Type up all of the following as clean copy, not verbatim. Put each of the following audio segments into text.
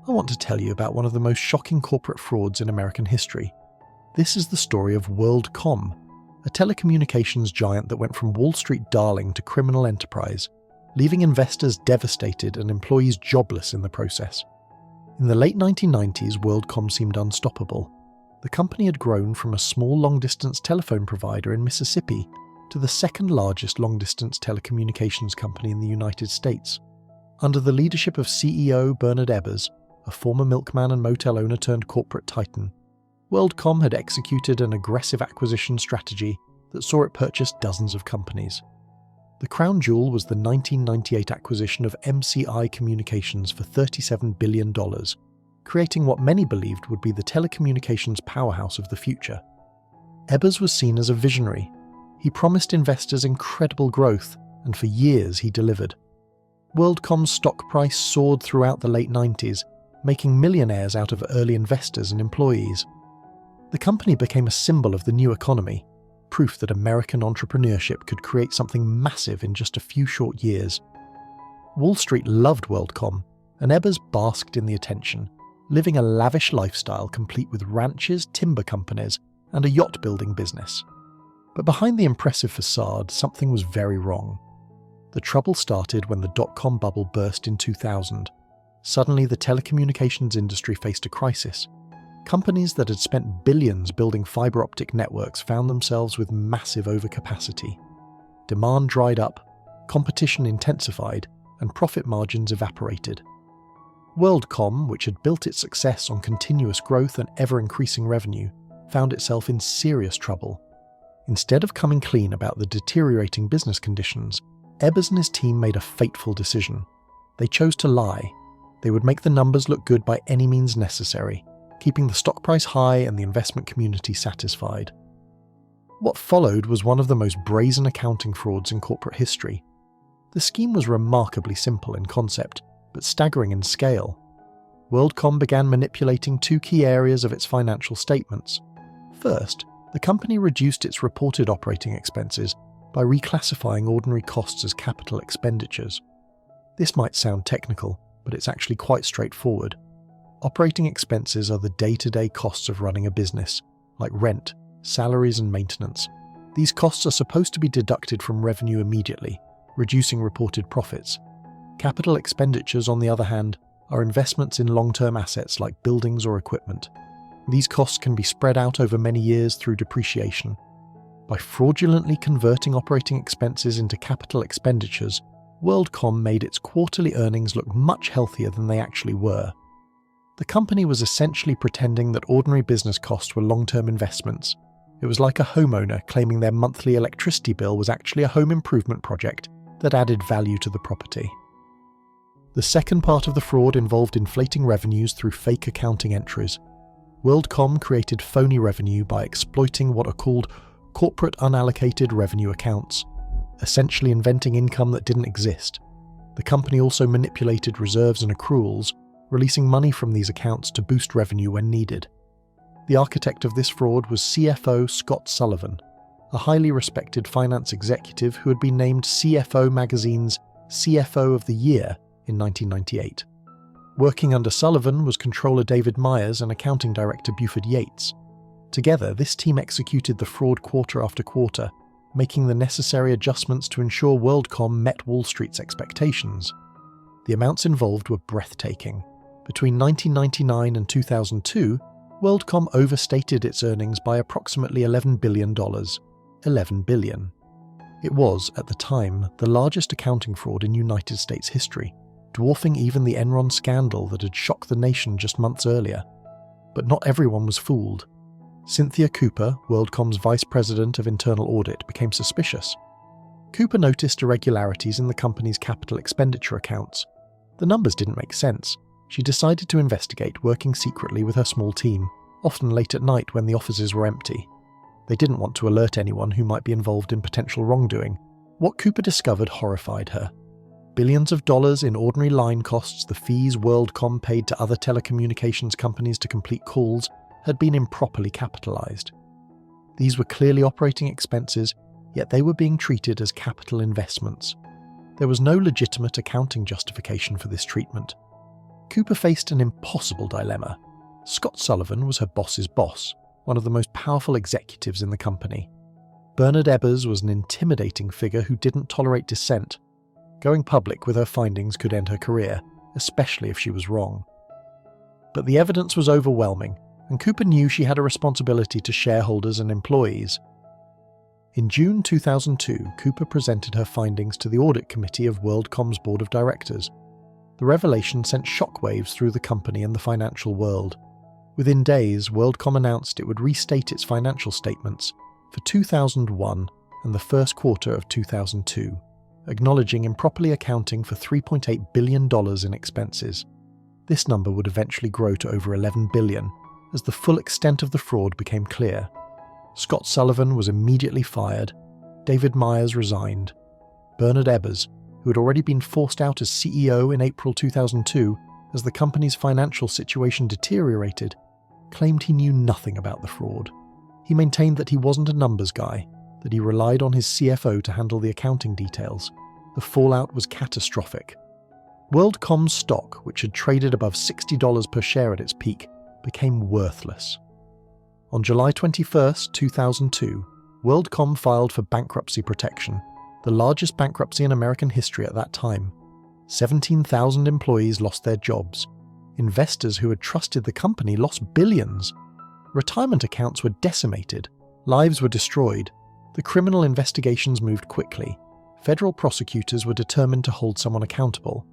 I want to tell you about one of the most shocking corporate frauds in American history. This is the story of WorldCom, a telecommunications giant that went from Wall Street darling to criminal enterprise, leaving investors devastated and employees jobless in the process. In the late 1990s, WorldCom seemed unstoppable. The company had grown from a small long-distance telephone provider in Mississippi to the second largest long-distance telecommunications company in the United States. Under the leadership of CEO Bernard Ebbers, a former milkman and motel owner turned corporate titan, WorldCom had executed an aggressive acquisition strategy that saw it purchase dozens of companies. The crown jewel was the 1998 acquisition of MCI Communications for $37 billion, creating what many believed would be the telecommunications powerhouse of the future. Ebbers was seen as a visionary. He promised investors incredible growth, and for years he delivered. WorldCom's stock price soared throughout the late 90s, making millionaires out of early investors and employees. The company became a symbol of the new economy, proof that American entrepreneurship could create something massive in just a few short years. Wall Street loved WorldCom, and Ebbers basked in the attention, living a lavish lifestyle complete with ranches, timber companies, and a yacht-building business. But behind the impressive facade, something was very wrong. The trouble started when the dot-com bubble burst in 2000. Suddenly, the telecommunications industry faced a crisis. Companies that had spent billions building fiber optic networks found themselves with massive overcapacity. Demand dried up, competition intensified, and profit margins evaporated. WorldCom, which had built its success on continuous growth and ever-increasing revenue, found itself in serious trouble. Instead of coming clean about the deteriorating business conditions, Ebbers and his team made a fateful decision. They chose to lie. They would make the numbers look good by any means necessary, keeping the stock price high and the investment community satisfied. What followed was one of the most brazen accounting frauds in corporate history. The scheme was remarkably simple in concept, but staggering in scale. WorldCom began manipulating two key areas of its financial statements. First, the company reduced its reported operating expenses by reclassifying ordinary costs as capital expenditures. This might sound technical, but it's actually quite straightforward. Operating expenses are the day-to-day costs of running a business, like rent, salaries and maintenance. These costs are supposed to be deducted from revenue immediately, reducing reported profits. Capital expenditures, on the other hand, are investments in long-term assets like buildings or equipment. These costs can be spread out over many years through depreciation. By fraudulently converting operating expenses into capital expenditures, WorldCom made its quarterly earnings look much healthier than they actually were. The company was essentially pretending that ordinary business costs were long-term investments. It was like a homeowner claiming their monthly electricity bill was actually a home improvement project that added value to the property. The second part of the fraud involved inflating revenues through fake accounting entries. WorldCom created phony revenue by exploiting what are called corporate unallocated revenue accounts, essentially inventing income that didn't exist. The company also manipulated reserves and accruals, releasing money from these accounts to boost revenue when needed. The architect of this fraud was CFO Scott Sullivan, a highly respected finance executive who had been named CFO Magazine's CFO of the Year in 1998. Working under Sullivan was controller David Myers and accounting director Buford Yates. Together, this team executed the fraud quarter after quarter, making the necessary adjustments to ensure WorldCom met Wall Street's expectations. The amounts involved were breathtaking. Between 1999 and 2002, WorldCom overstated its earnings by approximately $11 billion. $11 billion. It was, at the time, the largest accounting fraud in United States history, dwarfing even the Enron scandal that had shocked the nation just months earlier. But not everyone was fooled. Cynthia Cooper, WorldCom's vice president of internal audit, became suspicious. Cooper noticed irregularities in the company's capital expenditure accounts. The numbers didn't make sense. She decided to investigate, working secretly with her small team, often late at night when the offices were empty. They didn't want to alert anyone who might be involved in potential wrongdoing. What Cooper discovered horrified her. Billions of dollars in ordinary line costs, the fees WorldCom paid to other telecommunications companies to complete calls, had been improperly capitalized. These were clearly operating expenses, yet they were being treated as capital investments. There was no legitimate accounting justification for this treatment. Cooper faced an impossible dilemma. Scott Sullivan was her boss's boss, one of the most powerful executives in the company. Bernard Ebbers was an intimidating figure who didn't tolerate dissent. Going public with her findings could end her career, especially if she was wrong. But the evidence was overwhelming, and Cooper knew she had a responsibility to shareholders and employees. In June 2002, Cooper presented her findings to the Audit Committee of WorldCom's Board of Directors. The revelation sent shockwaves through the company and the financial world. Within days, WorldCom announced it would restate its financial statements for 2001 and the first quarter of 2002, acknowledging improperly accounting for $3.8 billion in expenses. This number would eventually grow to over $11 billion as the full extent of the fraud became clear. Scott Sullivan was immediately fired. David Myers resigned. Bernard Ebbers, who had already been forced out as CEO in April 2002 as the company's financial situation deteriorated, claimed he knew nothing about the fraud. He maintained that he wasn't a numbers guy, that he relied on his CFO to handle the accounting details. The fallout was catastrophic. WorldCom's stock, which had traded above $60 per share at its peak, became worthless. On July 21, 2002, WorldCom filed for bankruptcy protection, the largest bankruptcy in American history at that time. 17,000 employees lost their jobs. Investors who had trusted the company lost billions. Retirement accounts were decimated. Lives were destroyed. The criminal investigations moved quickly. Federal prosecutors were determined to hold someone accountable.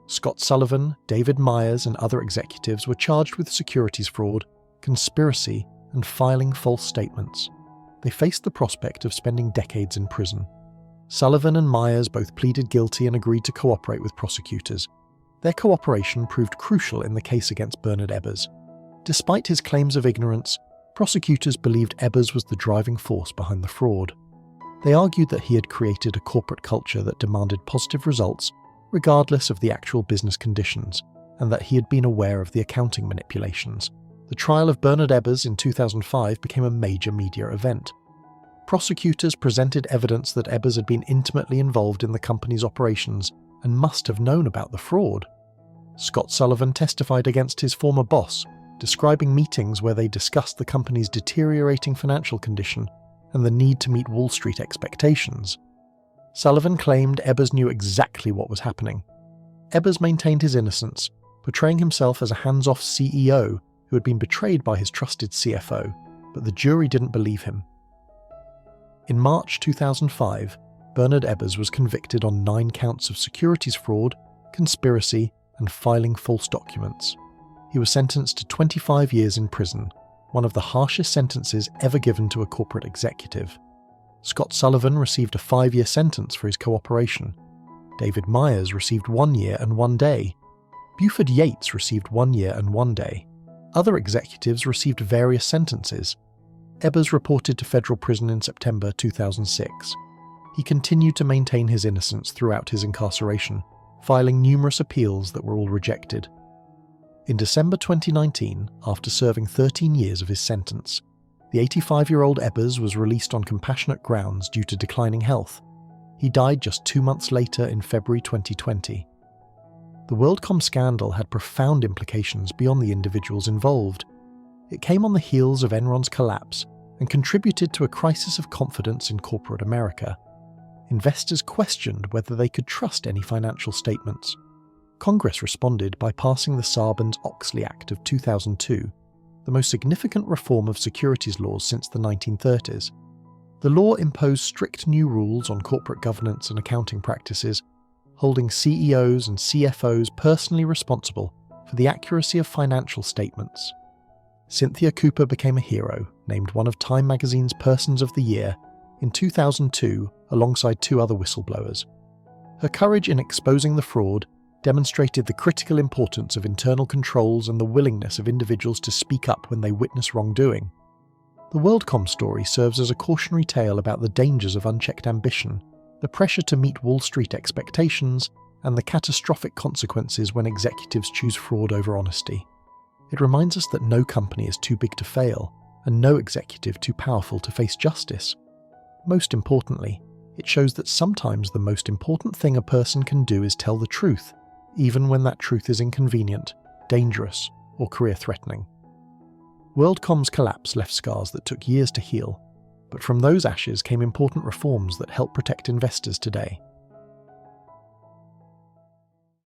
Scott Sullivan, David Myers, and other executives were charged with securities fraud, conspiracy, and filing false statements. They faced the prospect of spending decades in prison. Sullivan and Myers both pleaded guilty and agreed to cooperate with prosecutors. Their cooperation proved crucial in the case against Bernard Ebbers. Despite his claims of ignorance, prosecutors believed Ebbers was the driving force behind the fraud. They argued that he had created a corporate culture that demanded positive results regardless of the actual business conditions, and that he had been aware of the accounting manipulations. The trial of Bernard Ebbers in 2005 became a major media event. Prosecutors presented evidence that Ebbers had been intimately involved in the company's operations and must have known about the fraud. Scott Sullivan testified against his former boss, describing meetings where they discussed the company's deteriorating financial condition and the need to meet Wall Street expectations. Sullivan claimed Ebbers knew exactly what was happening. Ebbers maintained his innocence, portraying himself as a hands-off CEO who had been betrayed by his trusted CFO, but the jury didn't believe him. In March 2005, Bernard Ebbers was convicted on 9 counts of securities fraud, conspiracy, and filing false documents. He was sentenced to 25 years in prison, one of the harshest sentences ever given to a corporate executive. Scott Sullivan received a 5-year sentence for his cooperation. David Myers received 1 year and 1 day. Buford Yates received 1 year and 1 day. Other executives received various sentences. Ebbers reported to federal prison in September 2006. He continued to maintain his innocence throughout his incarceration, filing numerous appeals that were all rejected. In December 2019, after serving 13 years of his sentence, the 85-year-old Ebbers was released on compassionate grounds due to declining health. He died just 2 months later in February 2020. The WorldCom scandal had profound implications beyond the individuals involved. It came on the heels of Enron's collapse and contributed to a crisis of confidence in corporate America. Investors questioned whether they could trust any financial statements. Congress responded by passing the Sarbanes-Oxley Act of 2002, the most significant reform of securities laws since the 1930s. The law imposed strict new rules on corporate governance and accounting practices, holding CEOs and CFOs personally responsible for the accuracy of financial statements. Cynthia Cooper became a hero, named one of Time magazine's Persons of the Year in 2002 alongside 2 other whistleblowers. Her courage in exposing the fraud demonstrated the critical importance of internal controls and the willingness of individuals to speak up when they witness wrongdoing. The WorldCom story serves as a cautionary tale about the dangers of unchecked ambition, the pressure to meet Wall Street expectations, and the catastrophic consequences when executives choose fraud over honesty. It reminds us that no company is too big to fail, and no executive too powerful to face justice. Most importantly, it shows that sometimes the most important thing a person can do is tell the truth, even when that truth is inconvenient, dangerous, or career-threatening. WorldCom's collapse left scars that took years to heal, but from those ashes came important reforms that help protect investors today.